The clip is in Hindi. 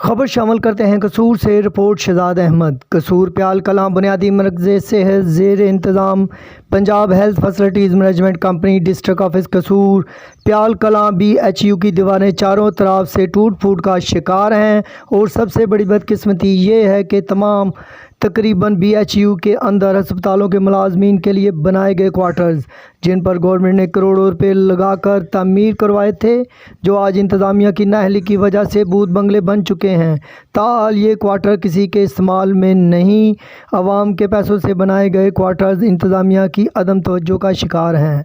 खबर शामिल करते हैं कसूर से। रिपोर्ट शहजाद अहमद। कसूर प्याल कलां बुनियादी मरकज़ सेहत ज़ेर इंतज़ाम Punjab health facilities management company district office कसूर प्याल कलां BHU की दीवारें चारों तरफ से टूट फूट का शिकार हैं। और सबसे बड़ी बदकिस्मती ये है कि तमाम तकरीबन BHU के अंदर अस्पतालों के मुलाजमीन के लिए बनाए गए क्वार्टर्स, जिन पर गवर्नमेंट ने करोड़ों रुपए लगाकर तामीर करवाए थे, जो आज इंतज़ामिया की नाअहली की वजह से भूत बंगले बन चुके हैं। ताहाल ये क्वार्टर किसी के इस्तेमाल में नहीं। आवाम के पैसों से बनाए गए क्वार्टर्स इंतज़ामिया की अदम तवज्जो का शिकार हैं।